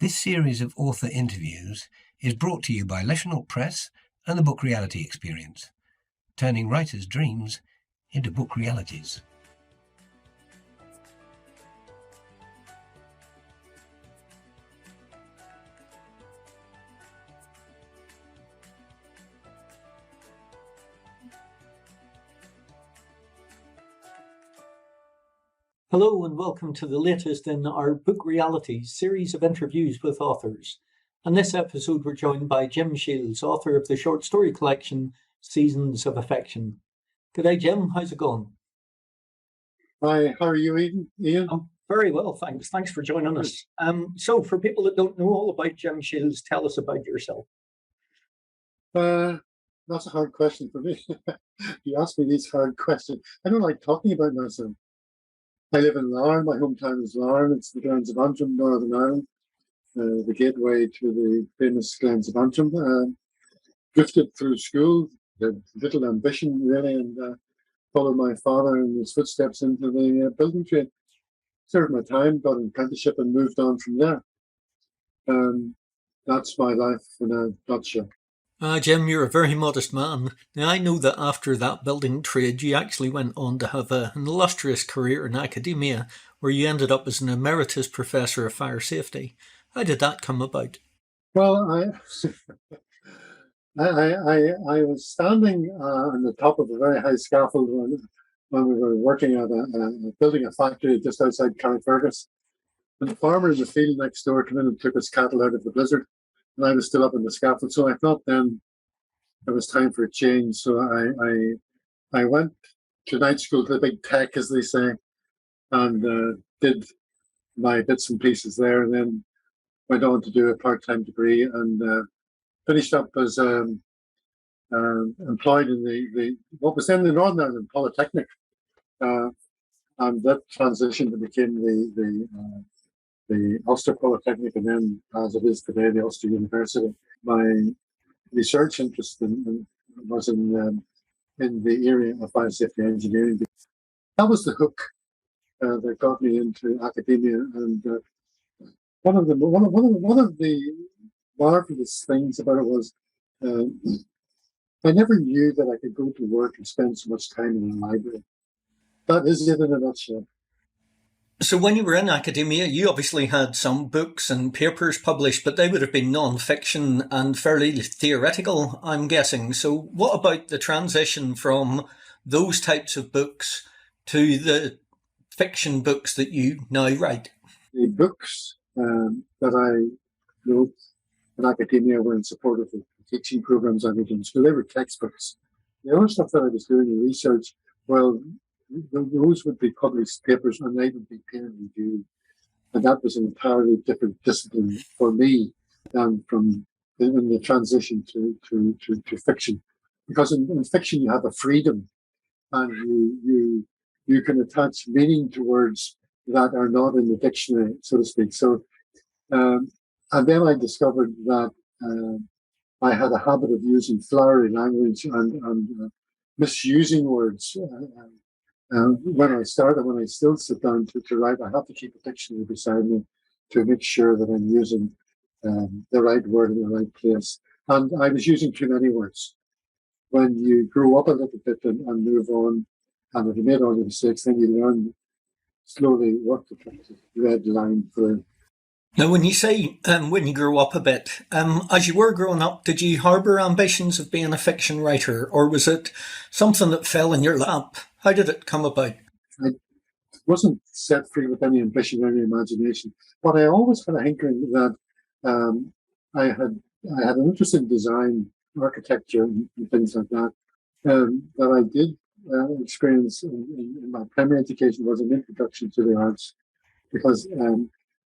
This series of author interviews is brought to you by Leisure Press and the Book Reality Experience, turning writers' dreams into book realities. Hello and welcome to the latest in our Book Realities series of interviews with authors. On this episode we're joined by Jim Shields, author of the short story collection Seasons of Affection. G'day Jim, how's it going? Hi, how are you, Ian? I'm very well, thanks. Thanks for joining us. So for people that don't know all about Jim Shields, tell us about yourself. That's a hard question for me. You ask me these hard questions. I don't like talking about myself. I live in Larne. My hometown is Larne. It's the Glens of Antrim, Northern Ireland, the gateway to the famous Glens of Antrim. Drifted through school, had little ambition really, and followed my father in his footsteps into the building trade. Served my time, got an apprenticeship, and moved on from there. That's my life in a nutshell. Jim, you're a very modest man. Now, I know that after that building trade, you actually went on to have an illustrious career in academia, where you ended up as an emeritus professor of fire safety. How did that come about? Well, I was standing on the top of a very high scaffold when we were working at building a factory just outside Carrickfergus. And the farmer in the field next door came in and took his cattle out of the blizzard. And I was still up on the scaffold, so I thought then it was time for a change. So I went to night school to the big tech, as they say, and did my bits and pieces there, and then went on to do a part-time degree and finished up as employed in the what was then the Northern Ireland Polytechnic, and that transitioned to became the Ulster Polytechnic, and then, as it is today, the Ulster University. My research interest was in the area of fire safety engineering. That was the hook that got me into academia, and one of the marvelous things about it was I never knew that I could go to work and spend so much time in a library. That is it in a nutshell. So when you were in academia, you obviously had some books and papers published, but they would have been non-fiction and fairly theoretical, I'm guessing. So what about the transition from those types of books to the fiction books that you now write? The books that I wrote in academia were in support of the teaching programs I did in school. They were textbooks. The other stuff that I was doing in research, well, those would be published papers and they would be peer reviewed. And that was an entirely different discipline for me than from in the transition to fiction. Because in fiction you have a freedom and you can attach meaning to words that are not in the dictionary, so to speak. So and then I discovered that I had a habit of using flowery language and misusing words. When I still sit down to write, I have to keep a dictionary beside me to make sure that I'm using the right word in the right place. And I was using too many words. When you grow up a little bit and move on, and if you made all the mistakes, then you learn slowly what the red line through. Now, when you say when you grew up a bit, as you were growing up, did you harbour ambitions of being a fiction writer, or was it something that fell in your lap? How did it come about? I wasn't set free with any ambition or any imagination, but I always had a hankering that I had an interest in design, architecture, and things like that. That I did experience in my primary education was an introduction to the arts, because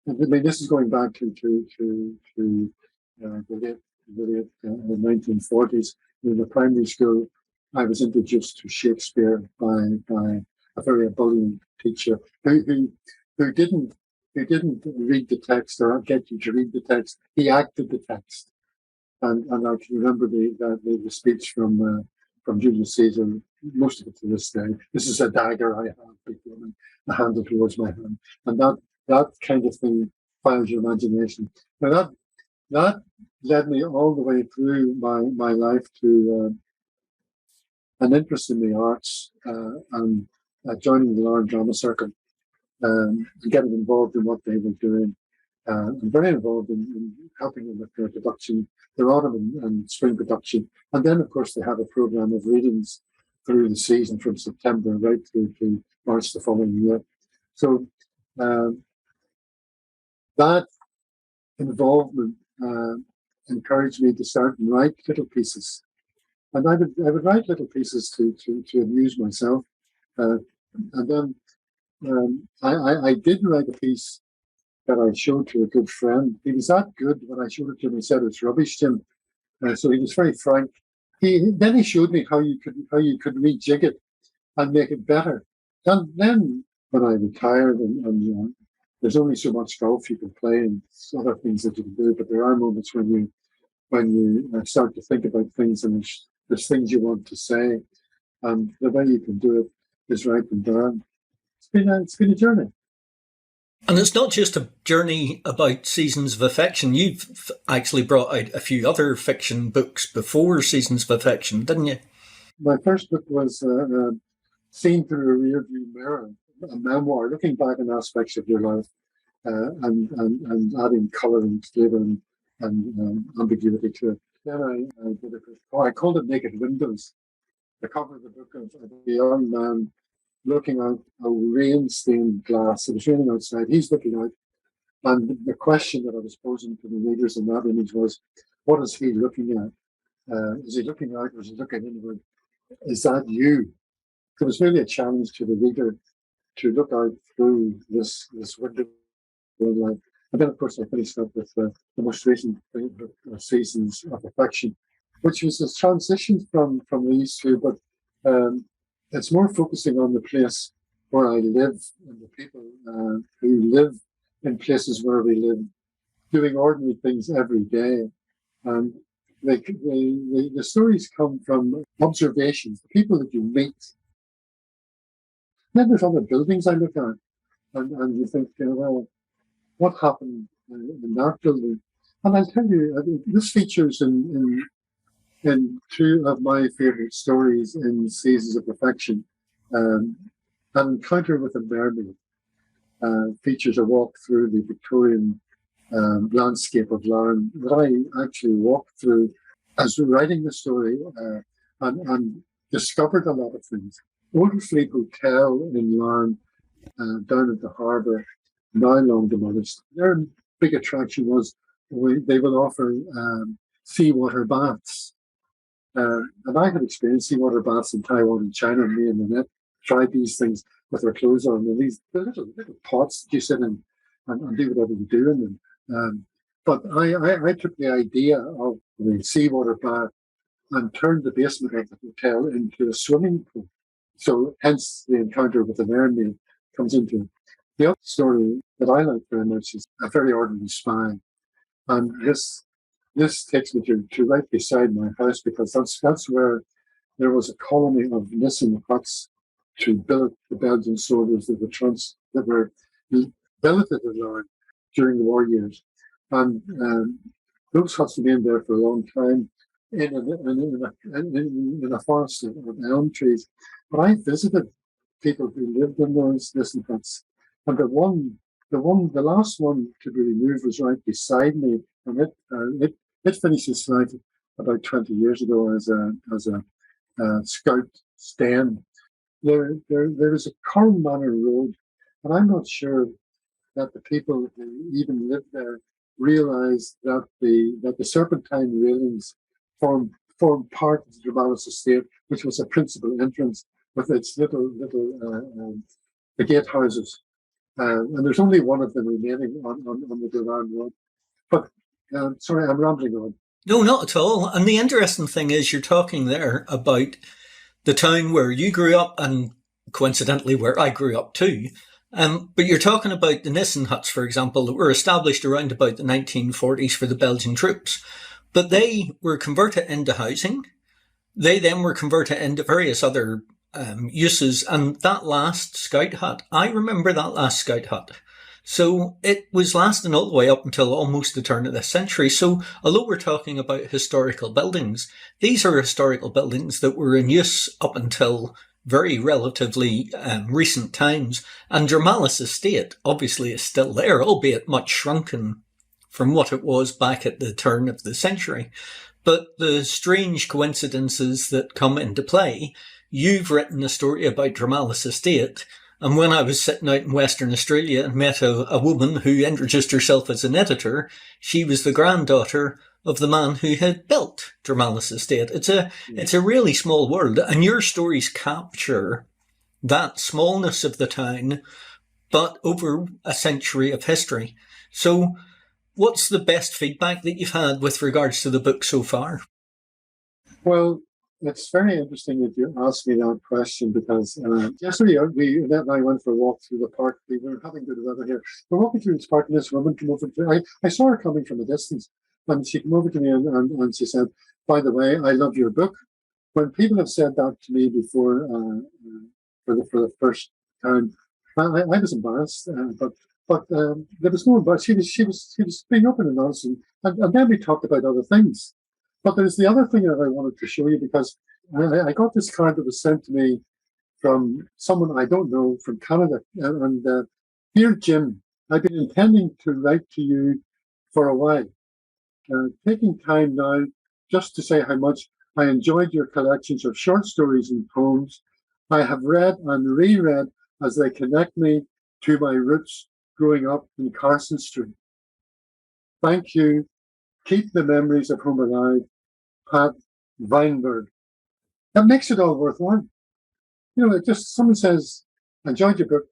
I mean, this is going back to the late 1940s. In the primary school, I was introduced to Shakespeare by a very ebullient teacher who didn't read the text or get you to read the text. He acted the text, and I can remember the speech from Julius Caesar, most of it to this day. This is a dagger I have before me, a handle towards my hand, and that kind of thing fires your imagination. Now that led me all the way through my life to an interest in the arts and joining the Larne Drama Circle and getting involved in what they were doing. I'm very involved in helping them with their production, their autumn and spring production. And then, of course, they have a program of readings through the season from September right through to March the following year. So that involvement encouraged me to start and write little pieces. And I would write little pieces to amuse myself. And then I did write a piece that I showed to a good friend. He was that good when I showed it to him. He said it's rubbish, Jim. So he was very frank. Then he showed me how you could rejig it and make it better. And then when I retired, and there's only so much golf you can play and other things that you can do, but there are moments when you start to think about things and there's things you want to say, and the way you can do it is write them down. It's been a journey. And it's not just a journey about Seasons of Affection. You've actually brought out a few other fiction books before Seasons of Affection, didn't you? My first book was Seen Through a Rearview Mirror, a memoir looking back on aspects of your life and adding colour and flavour and ambiguity to it. Then I did I called it Naked Windows. The cover of the book of a young man looking out a rain-stained glass. It was raining outside. He's looking out. And the question that I was posing to the readers in that image was, what is he looking at? Is he looking out or is he looking inward? Is that you? It was really a challenge to the reader to look out through this window of life. And then, of course, I finished up with the most recent Seasons of Affection, which was a transition from these two, but it's more focusing on the place where I live and the people who live in places where we live, doing ordinary things every day. And the stories come from observations, the people that you meet. Then there's other buildings I look at, and you think, well, what happened in that building? And I'll tell you, this features in two of my favourite stories in Seasons of Affection. An Encounter with a Mermaid features a walk through the Victorian landscape of Larne that I actually walked through as writing the story and discovered a lot of things. Oldfleet Hotel in Larne, down at the harbour, now long demolished. Their big attraction was they will offer seawater baths. And I had experienced seawater baths in Taiwan and China. Me and Annette tried these things with our clothes on. And these little pots that you sit in and do whatever you do in them. But I took the idea of the seawater bath and turned the basement of the hotel into a swimming pool. So hence the Encounter with the Mermaid comes into it. The other story that I like very much is A Very Ordinary Spy. And this takes me to right beside my house, because that's where there was a colony of missing huts to billet the Belgian soldiers that were billeted in Larne during the war years. And those huts have been there for a long time in a forest of elm trees. But I visited people who lived in those missing huts. And the last one to be removed was right beside me, and it finished its life about 20 years ago as a scout stand. There is a Corn Manor Road, and I'm not sure that the people who even lived there realised that the serpentine railings formed part of the Dromalis estate, which was a principal entrance with its little the gatehouses. And there's only one of them remaining on the Dromalis Road. But sorry, I'm rambling on. No, not at all. And the interesting thing is you're talking there about the town where you grew up and coincidentally where I grew up too. But you're talking about the Nissen huts, for example, that were established around about the 1940s for the Belgian troops. But they were converted into housing. They then were converted into various other uses. And that last scout hut, I remember that last scout hut. So it was lasting all the way up until almost the turn of the century. So although we're talking about historical buildings, these are historical buildings that were in use up until very relatively recent times. And Dromalis Estate obviously is still there, albeit much shrunken from what it was back at the turn of the century. But the strange coincidences that come into play, you've written a story about Dromalis Estate, and when I was sitting out in Western Australia and met a woman who introduced herself as an editor, she was the granddaughter of the man who had built Dromalis Estate. It's a really small world, and your stories capture that smallness of the town, but over a century of history. So what's the best feedback that you've had with regards to the book so far? Well, it's very interesting that you asked me that question because yesterday Annette and I went for a walk through the park. We were having good weather here. We're walking through this park and this woman came over to me. I saw her coming from a distance and she came over to me and she said, "By the way, I love your book." When people have said that to me before for the first time, I was embarrassed, but there was no embarrassment. She was being open and honest, and then we talked about other things. But there's the other thing that I wanted to show you because I got this card that was sent to me from someone I don't know from Canada. And dear Jim, I've been intending to write to you for a while, taking time now just to say how much I enjoyed your collections of short stories and poems. I have read and reread as they connect me to my roots growing up in Carson Street. Thank you. Keep the memories of home alive. Pat Weinberg. That makes it all worthwhile. You know, it just someone says, "Enjoyed your book."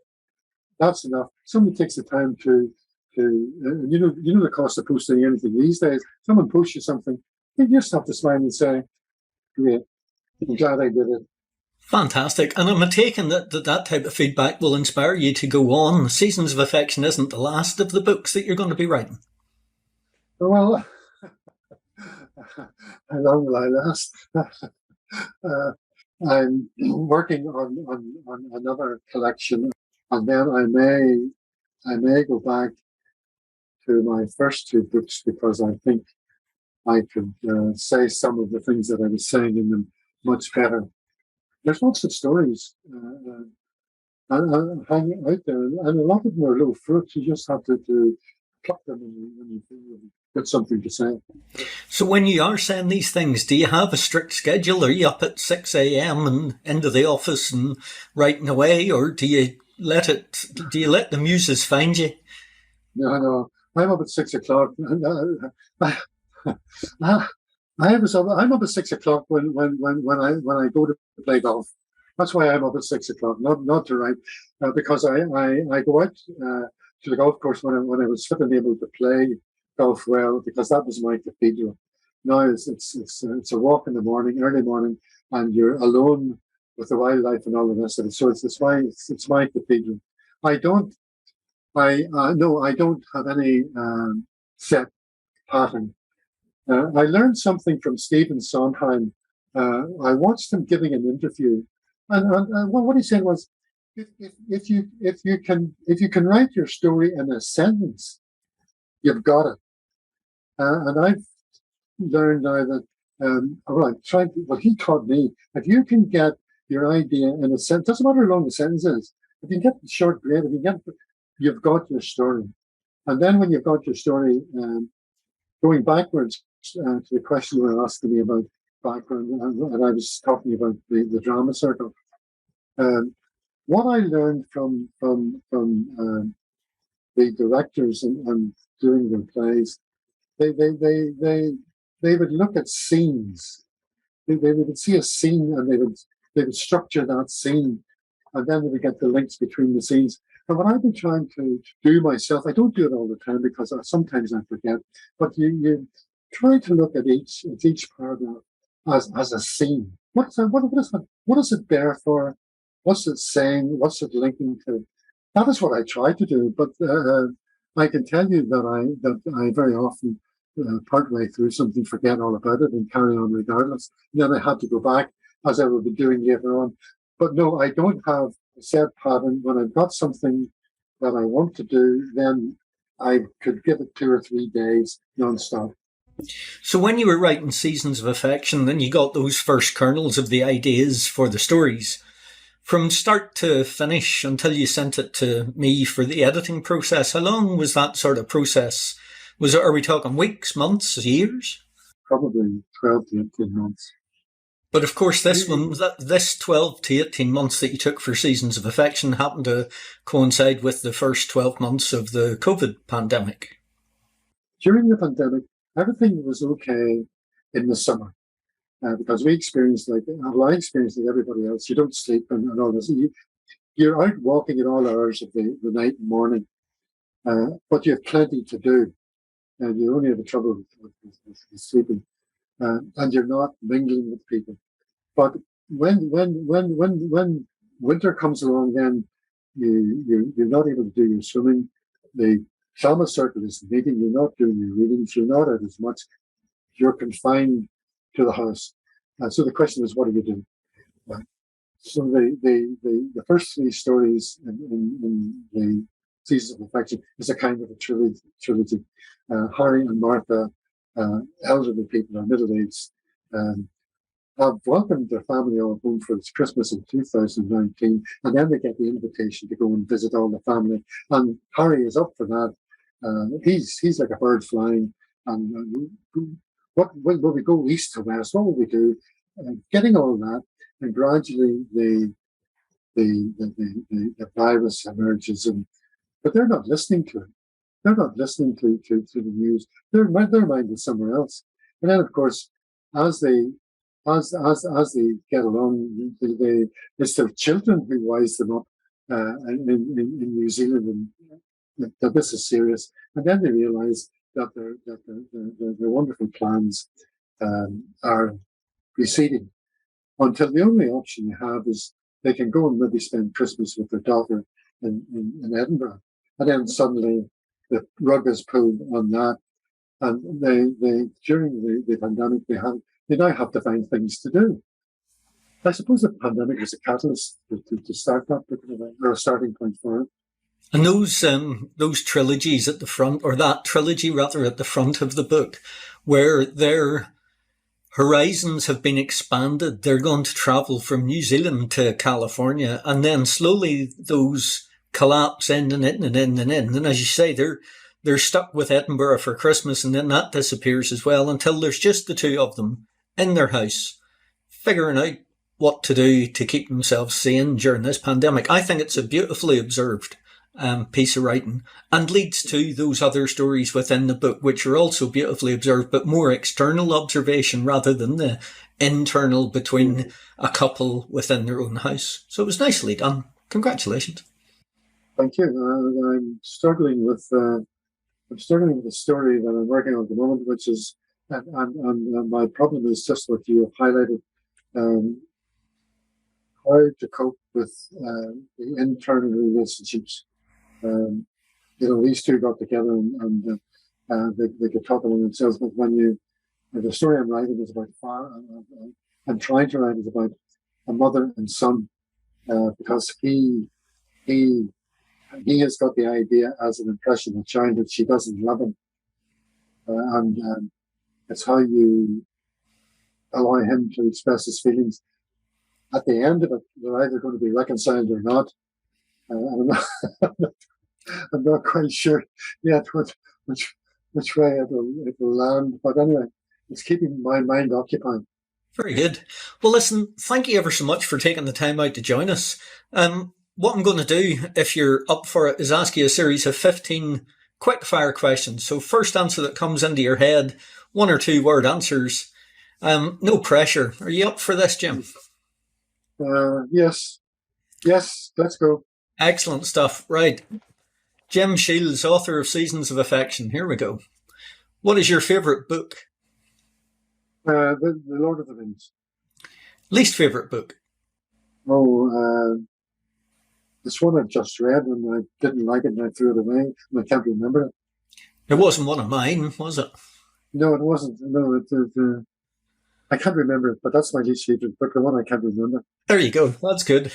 That's enough. Somebody takes the time to you know the cost of posting anything these days. Someone posts you something, you just have to smile and say, "Great, I'm glad I did it." Fantastic. And I'm taking that type of feedback will inspire you to go on. Seasons of Affection isn't the last of the books that you're going to be writing. Well, how long will I last? I'm working on another collection, and then I may go back to my first two books because I think I could say some of the things that I was saying in them much better. There's lots of stories hanging out there, and a lot of them are little fruits. You just have to pluck them when you get something to say. So when you are saying these things, do you have a strict schedule? Are you up at 6 a.m. and into the office and writing away, or do you let the muses find you? No, I'm up at 6 o'clock. I'm up at 6 o'clock when I go to play golf. That's why I'm up at 6 o'clock, not to write, because I go out to the golf course when I was fit and able to play golf well, because that was my cathedral. Now it's a walk in the morning, early morning, and you're alone with the wildlife and all the rest of it. So it's my cathedral. I don't have any set pattern. I learned something from Stephen Sondheim. I watched him giving an interview, and what he said was, if you can write your story in a sentence, you've got it. And I've learned now that what he taught me, if you can get your idea in a sentence, doesn't matter how long the sentence is. If you can get the short grade, you've got your story. And then when you've got your story, going backwards to the question you were asking me about background, and I was talking about the drama circle. What I learned from the directors and doing their plays, they would look at scenes. They would see a scene and they would structure that scene, and then they would get the links between the scenes. And what I've been trying to do myself, I don't do it all the time because sometimes I forget, but you try to look at each paragraph as a scene. What is it there for? What's it saying? What's it linking to? That is what I try to do. But I can tell you that I very often partway through something forget all about it and carry on regardless. And then I have to go back as I will be doing later on. But no, I don't have a set pattern. When I've got something that I want to do, then I could give it 2 or 3 days non-stop. So when you were writing Seasons of Affection, then you got those first kernels of the ideas for the stories. From start to finish until you sent it to me for the editing process, how long was that sort of process? Are we talking weeks, months, years? Probably 12 to 18 months. But of course, this 12 to 18 months that you took for Seasons of Affection happened to coincide with the first 12 months of the COVID pandemic. During the pandemic, everything was okay in the summer because we experienced, I experienced like everybody else, you don't sleep and all this. You're out walking at all hours of the night and morning, but you have plenty to do. And you only have the trouble with sleeping. And you're not mingling with people. But when winter comes along, then you're not able to do your swimming. The trauma circle is meeting. You're not doing your readings. You're not out as much. You're confined to the house. So the question is, what do you do? So the first 3 stories in the Seasons of Affection is a kind of a trilogy. Harry and Martha, elderly people, are middle-aged, have welcomed their family all home for its Christmas in 2019, and then they get the invitation to go and visit all the family. And Harry is up for that. He's like a bird flying. And what will we go east to west? What will we do? Getting all that, and gradually the virus emerges, but they're not listening to it. They're not listening to the news. Their mind is somewhere else. And then, of course, as they get along, it's their children who wise them up in New Zealand, and that this is serious. And then they realise that their wonderful plans are receding, until the only option you have is they can go and maybe spend Christmas with their daughter in Edinburgh, and then suddenly the rug is pulled on that, and they during the pandemic they now have to find things to do. I suppose the pandemic was a catalyst to start that, or a starting point for it. And those trilogies at the front, or that trilogy rather at the front of the book, where their horizons have been expanded, they're going to travel from New Zealand to California, and then slowly those collapse in and in and in and in. And as you say, they're stuck with Edinburgh for Christmas, and then that disappears as well until there's just the 2 of them in their house, figuring out what to do to keep themselves sane during this pandemic. I think it's a beautifully observed piece of writing, and leads to those other stories within the book, which are also beautifully observed, but more external observation rather than the internal between a couple within their own house. So it was nicely done. Congratulations. Thank you. I'm struggling with the story that I'm working on at the moment, which is, and my problem is just what you have highlighted. How to cope with the internal relationships. These 2 got together and they could talk among themselves. But the story I'm writing is about I'm trying to write is about a mother and son, because he has got the idea as an impression of childhood she doesn't love him, and it's how you allow him to express his feelings. At the end of it, they're either going to be reconciled or not. I'm not quite sure yet which way it will land. But anyway, it's keeping my mind occupied. Very good. Well, listen, thank you ever so much for taking the time out to join us. What I'm going to do, if you're up for it, is ask you a series of 15 quick fire questions. So first answer that comes into your head, 1 or 2 word answers. No pressure. Are you up for this, Jim? Yes, let's go. Excellent stuff. Right. Jim Shields, author of Seasons of Affection. Here we go. What is your favourite book? The Lord of the Rings. Least favourite book? This one I've just read and I didn't like it and I threw it away and I can't remember it. It wasn't one of mine, was it? No, it wasn't. No, I can't remember it, but that's my least favourite book, the one I can't remember. There you go. That's good.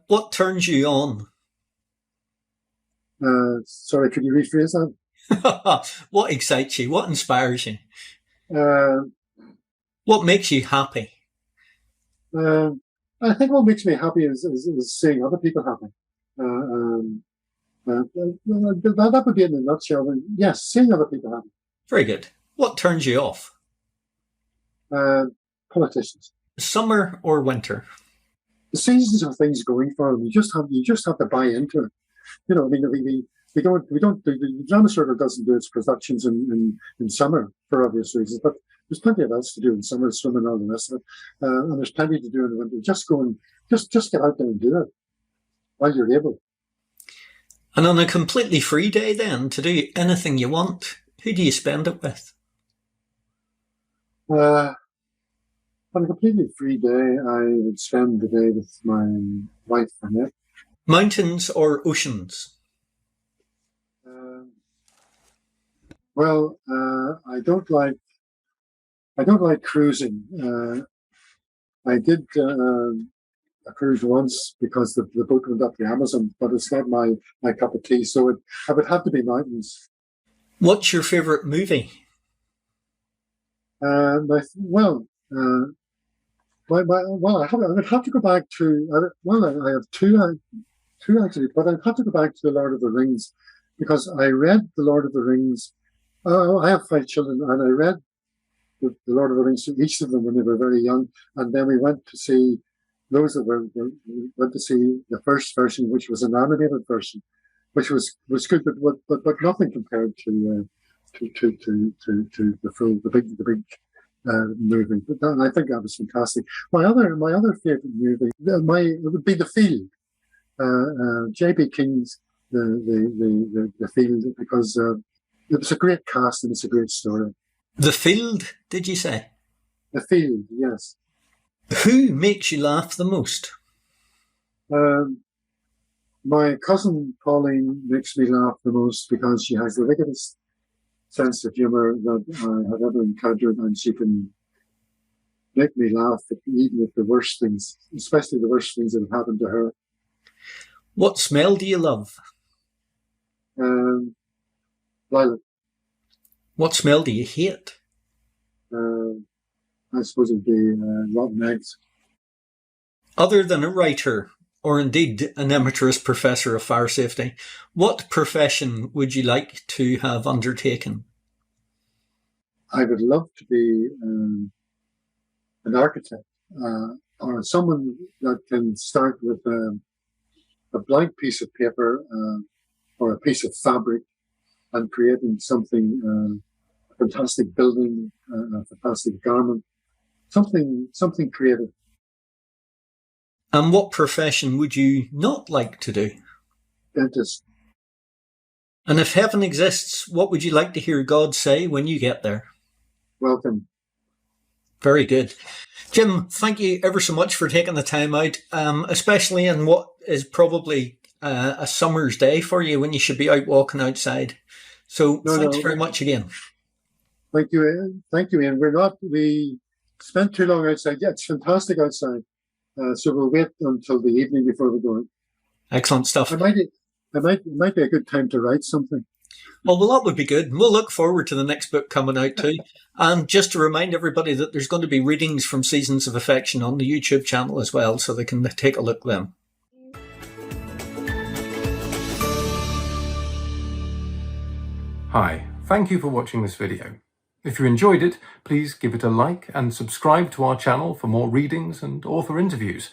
What turns you on? Sorry, could you rephrase that? What excites you? What inspires you? Uh, What makes you happy? I think what makes me happy is seeing other people happy. That would be in a nutshell. Yes, seeing other people happy. Very good. What turns you off? Politicians. Summer or winter? The seasons have things going for them. You just have to buy into it. You know, I mean, we don't the drama circle doesn't do its productions in summer for obvious reasons, but there's plenty of else to do in summer, swimming and all the rest of it, and there's plenty to do in the winter. Just get out there and do it while you're able. And on a completely free day, then, to do anything you want, who do you spend it with? On a completely free day, I would spend the day with my wife, Annette. Mountains or oceans? I don't like cruising. I did a cruise once because the boat went up the Amazon, but it's not my cup of tea. So I would have to be mountains. What's your favourite movie? I would have to go back to. I have two actually, but I'd have to go back to the Lord of the Rings because I read the Lord of the Rings. I have 5 children, and I read the Lord of the Rings to each of them when they were very young, and then we went to see those that went to see the first version, which was an animated version, which was good, but nothing compared to the big movie. But I think that was fantastic. My other favorite movie, it would be The Field. J.B. King's the Field, because it was a great cast and it's a great story. The Field, did you say? The Field, yes. Who makes you laugh the most? My cousin Pauline makes me laugh the most because she has the biggest sense of humour that I have ever encountered, and she can make me laugh even at the worst things, especially the worst things that have happened to her. What smell do you love? Violet. What smell do you hate? I suppose it would be rotten eggs. Other than a writer, or indeed an emeritus professor of fire safety, what profession would you like to have undertaken? I would love to be an architect, or someone that can start with a blank piece of paper or a piece of fabric and creating something, a fantastic building, a fantastic garment, something creative. And what profession would you not like to do? Dentist. And if heaven exists, what would you like to hear God say when you get there? Welcome. Very good. Jim, thank you ever so much for taking the time out, especially in what is probably a summer's day for you when you should be out walking outside. So thanks very much again. Thank you, Ian. We spent too long outside. Yeah, it's fantastic outside. So we'll wait until the evening before we go. Excellent stuff. It might be a good time to write something. Well, that would be good. We'll look forward to the next book coming out too. And just to remind everybody that there's going to be readings from Seasons of Affection on the YouTube channel as well, so they can take a look then. Hi, thank you for watching this video. If you enjoyed it, please give it a like and subscribe to our channel for more readings and author interviews.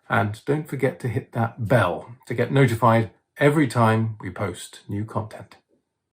And don't forget to hit that bell to get notified every time we post new content.